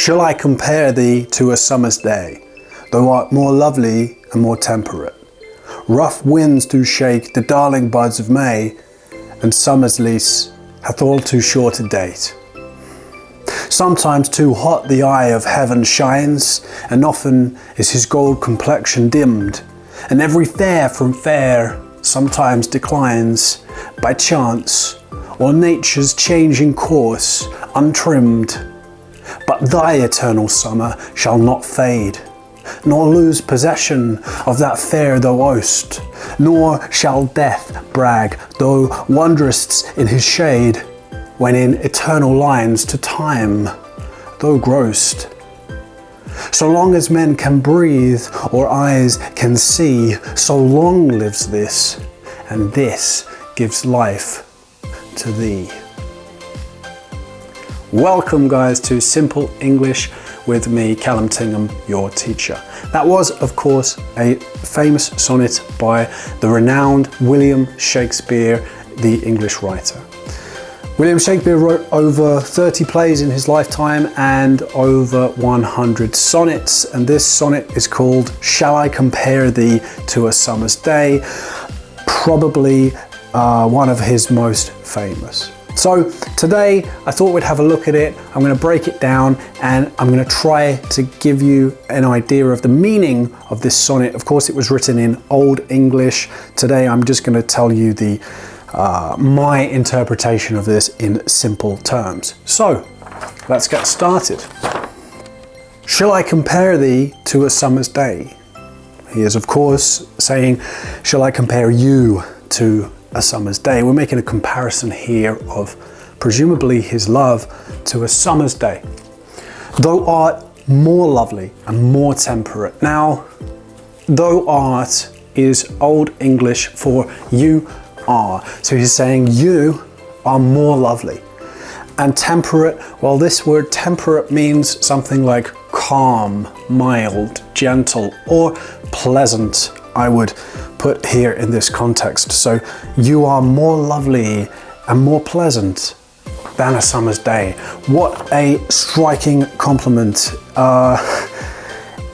Shall I compare thee to a summer's day? Thou art more lovely and more temperate. Rough winds do shake the darling buds of May, and summer's lease hath all too short a date. Sometimes too hot the eye of heaven shines, and often is his gold complexion dimmed, and every fair from fair sometimes declines by chance or nature's changing course untrimmed. But thy eternal summer shall not fade, nor lose possession of that fair thou owest, nor shall death brag, though wanderest in his shade, when in eternal lines to time thou growest. So long as men can breathe or eyes can see, so long lives this, and this gives life to thee. Welcome guys to Simple English with me, Callum Tingham, your teacher. That was, of course, a famous sonnet by the renowned William Shakespeare, the English writer. William Shakespeare wrote over 30 plays in his lifetime and over 100 sonnets, and this sonnet is called Shall I Compare Thee to a Summer's Day? Probably one of his most famous. So today I thought we'd have a look at it. I'm going to break it down and I'm going to try to give you an idea of the meaning of this sonnet. Of course, it was written in Old English. Today I'm just going to tell you my interpretation of this in simple terms. So let's get started. Shall I compare thee to a summer's day? He is of course saying, shall I compare you to a summer's day? We're making a comparison here of presumably his love to a summer's day. Thou art more lovely and more temperate. Now, thou art is Old English for you are. So he's saying you are more lovely. And temperate, well, this word temperate means something like calm, mild, gentle, or pleasant, I would put here in this context. So you are more lovely and more pleasant than a summer's day. What a striking compliment.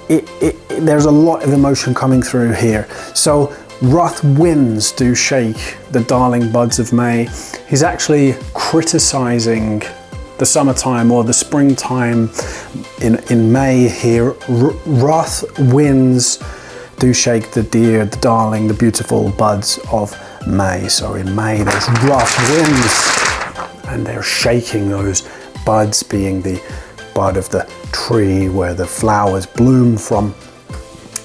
There's a lot of emotion coming through here. So rough winds do shake the darling buds of May. He's actually criticizing the summertime or the springtime in May here. Rough winds do shake the dear, the darling, the beautiful buds of May. So in May there's rough winds and they're shaking those buds, being the bud of the tree where the flowers bloom from.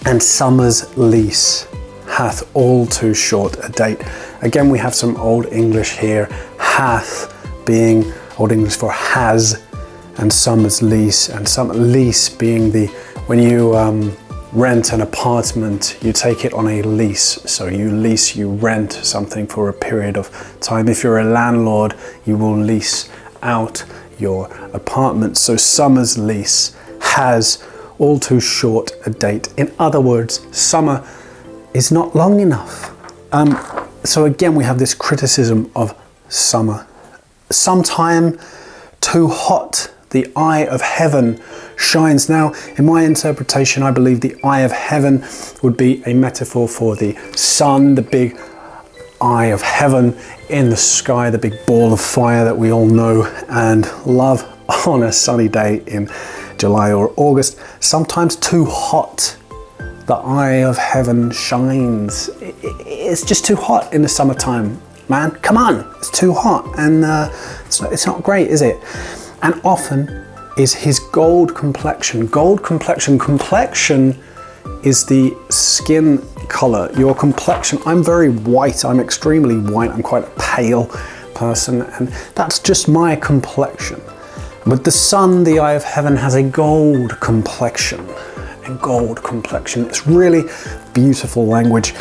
And summer's lease hath all too short a date. Again, we have some Old English here. Hath being Old English for has, and summer's lease, and summer lease being the, when you rent an apartment, you take it on a lease. So you rent something for a period of time. If you're a landlord, you will lease out your apartment. So summer's lease has all too short a date. In other words, summer is not long enough. So again, we have this criticism of summer. Sometime too hot, the eye of heaven shines. Now, in my interpretation, I believe the eye of heaven would be a metaphor for the sun, the big eye of heaven in the sky, the big ball of fire that we all know and love on a sunny day in July or August. Sometimes too hot, the eye of heaven shines. It's just too hot in the summertime, man. Come on, it's too hot, and it's not great, is it? And often is his gold complexion. Gold complexion. Complexion is the skin color. Your complexion. I'm very white. I'm extremely white. I'm quite a pale person, and that's just my complexion. But the sun, the eye of heaven, has a gold complexion. A gold complexion. It's really beautiful language.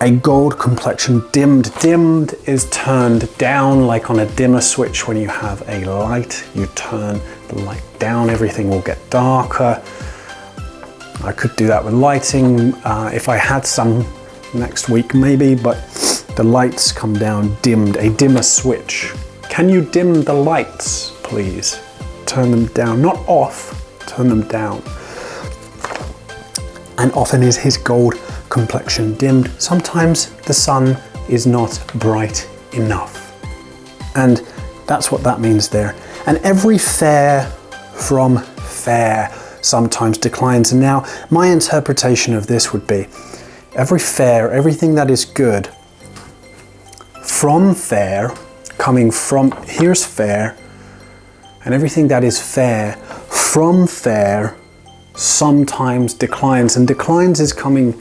A gold complexion, dimmed. Dimmed is turned down, like on a dimmer switch. When you have a light, you turn the light down, everything will get darker. I could do that with lighting if I had some next week maybe, but the lights come down dimmed, a dimmer switch. Can you dim the lights, please? Turn them down, not off, turn them down. And often is his gold complexion dimmed. Sometimes the sun is not bright enough. And that's what that means there. And every fair from fair sometimes declines. And now my interpretation of this would be every fair, everything that is good, from fair, coming from, here's fair, and everything that is fair from fair sometimes declines, and declines is coming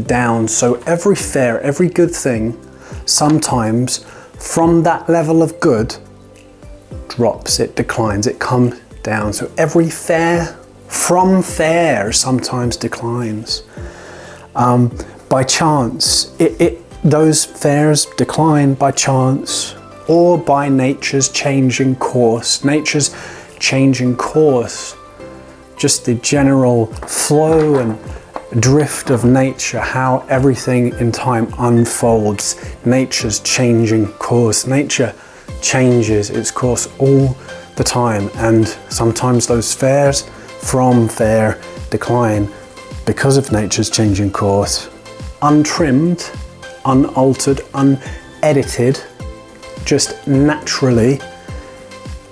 down. So every fair, every good thing, sometimes from that level of good drops, it declines, it comes down. So every fair from fair sometimes declines. By chance, those fairs decline by chance or by nature's changing course. Nature's changing course, just the general flow and drift of nature, how everything in time unfolds. Nature's changing course. Nature changes its course all the time, and sometimes those fairs from fair decline because of nature's changing course. Untrimmed, unaltered, unedited, just naturally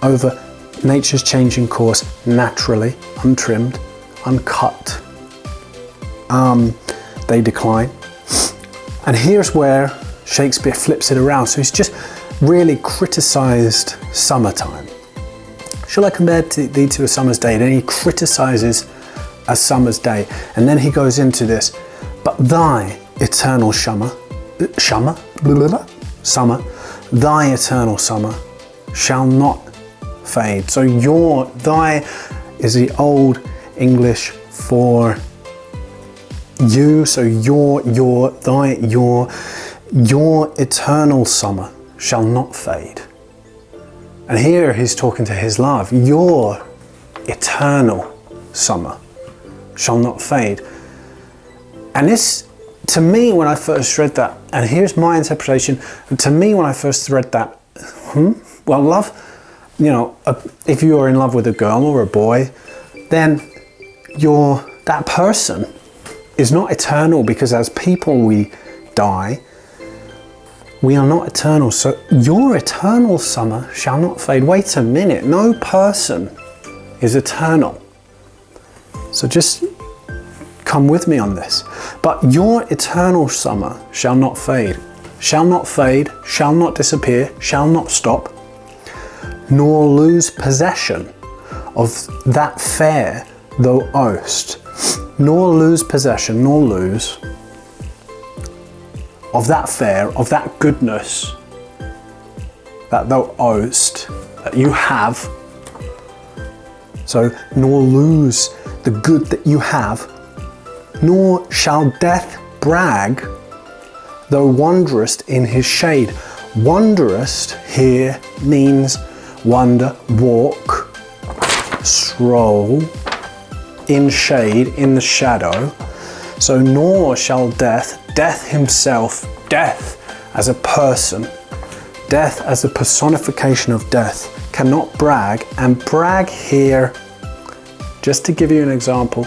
over nature's changing course, naturally, untrimmed, uncut, they decline. And here's where Shakespeare flips it around. So he's just really criticised summertime. Shall I compare thee to a summer's day? Then he criticises a summer's day. And then he goes into this, but thy eternal summer, thy eternal summer shall not fade. So thy is the old English for you. So your eternal summer shall not fade. And here he's talking to his love. Your eternal summer shall not fade. And this, to me, when I first read that, and here's my interpretation, to me when I first read that, well, love, if you are in love with a girl or a boy, then that person is not eternal, because as people we die. We are not eternal. So your eternal summer shall not fade. Wait a minute, no person is eternal. So just come with me on this. But your eternal summer shall not fade, shall not disappear, shall not stop, nor lose possession of that fair thou owest, nor lose possession, nor lose of that fair, of that goodness that thou owest, that you have. So, nor lose the good that you have, nor shall death brag, though wanderest in his shade. Wanderest here means wander, walk, stroll, in shade, in the shadow. So nor shall death himself, death as a person, death as a personification of death, cannot brag. And brag here, just to give you an example,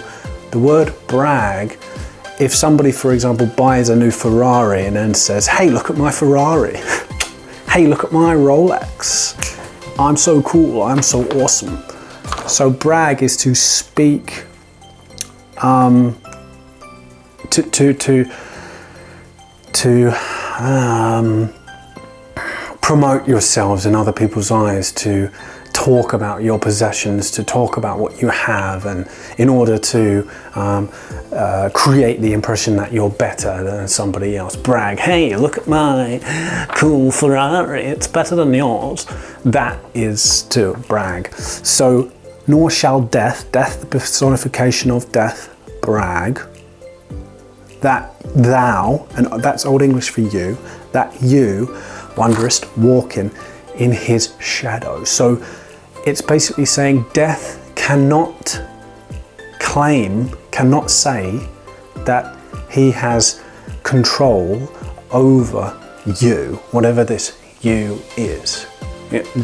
the word brag, if somebody, for example, buys a new Ferrari and then says, hey, look at my Ferrari, hey, look at my Rolex, I'm so cool, I'm so awesome. So brag is to speak, to promote yourselves in other people's eyes, to talk about your possessions, to talk about what you have, and in order to create the impression that you're better than somebody else. Brag, hey, look at my cool Ferrari, it's better than yours. That is to brag. So, nor shall death, the personification of death, brag, that thou, and that's Old English for you, that you wanderest walking in his shadow. So it's basically saying death cannot claim, cannot say that he has control over you, whatever this you is.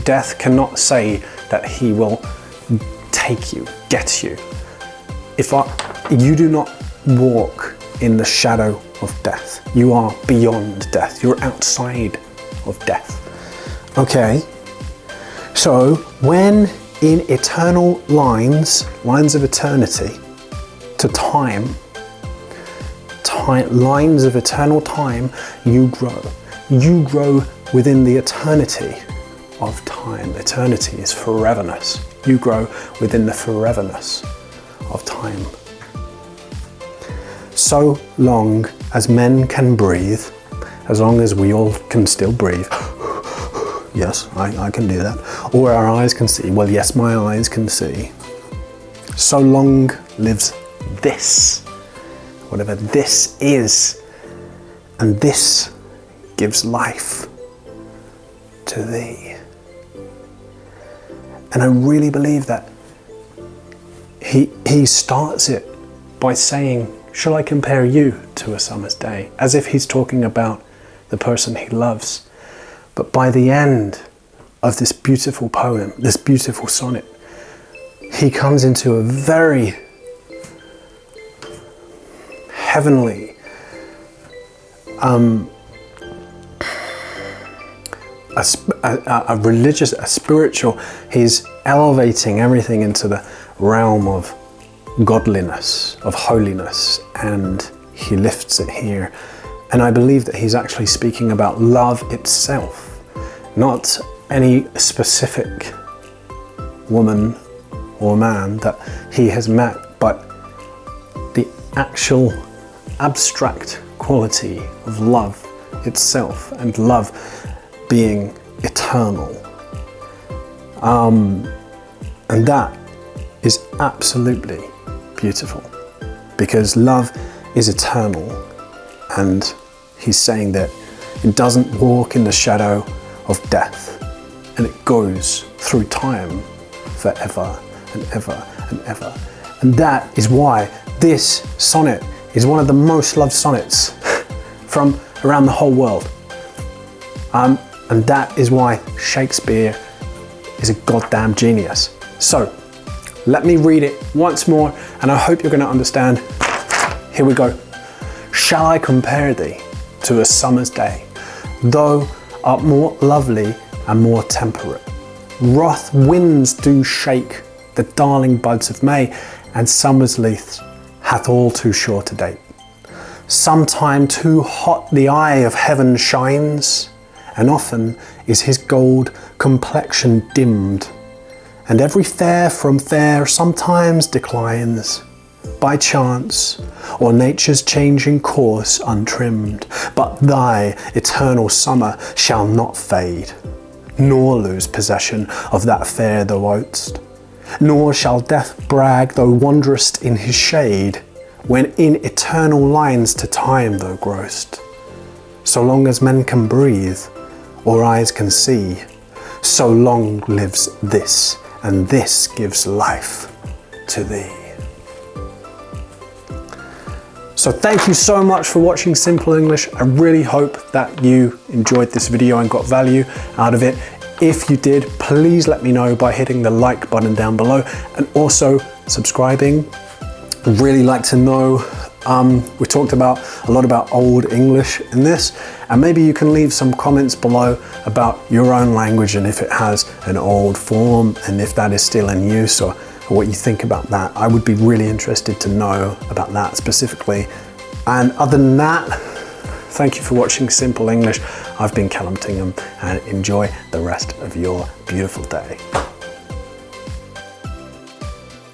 Death cannot say that he will take you, get you. You do not walk in the shadow of death. You are beyond death. You're outside of death. Okay, so when in eternal lines of eternity to time, lines of eternal time, you grow. You grow within the eternity of time. Eternity is foreverness. You grow within the foreverness of time. So long as men can breathe, as long as we all can still breathe, yes, I can do that, or our eyes can see, well, yes, my eyes can see, so long lives this, whatever this is, and this gives life to thee. And I really believe that he starts it by saying, shall I compare you to a summer's day? As if he's talking about the person he loves. But by the end of this beautiful poem, this beautiful sonnet, he comes into a very heavenly, a religious, a spiritual, he's elevating everything into the realm of godliness, of holiness, and he lifts it here. And I believe that he's actually speaking about love itself, not any specific woman or man that he has met, but the actual abstract quality of love itself, and love being eternal. And that is absolutely beautiful, because love is eternal, and he's saying that it doesn't walk in the shadow of death, and it goes through time forever and ever and ever. And that is why this sonnet is one of the most loved sonnets from around the whole world. And that is why Shakespeare is a goddamn genius. So let me read it once more, and I hope you're going to understand. Here we go. Shall I compare thee to a summer's day, thou art more lovely and more temperate? Wrath winds do shake the darling buds of May, and summer's leaf hath all too short a date. Sometime too hot the eye of heaven shines, and often is his gold complexion dimmed, and every fair from fair sometimes declines, by chance, or nature's changing course untrimmed. But thy eternal summer shall not fade, nor lose possession of that fair thou ought'st, nor shall death brag thou wanderest in his shade, when in eternal lines to time thou grow'st. So long as men can breathe, or eyes can see, so long lives this, and this gives life to thee. So thank you so much for watching Simple English. I really hope that you enjoyed this video and got value out of it. If you did, please let me know by hitting the like button down below, and also subscribing. I'd really like to know, we talked about a lot about Old English in this, and maybe you can leave some comments below about your own language and if it has an old form and if that is still in use, or what you think about that. I would be really interested to know about that specifically. And other than that, thank you for watching Simple English. I've been Callum Tingham, and enjoy the rest of your beautiful day.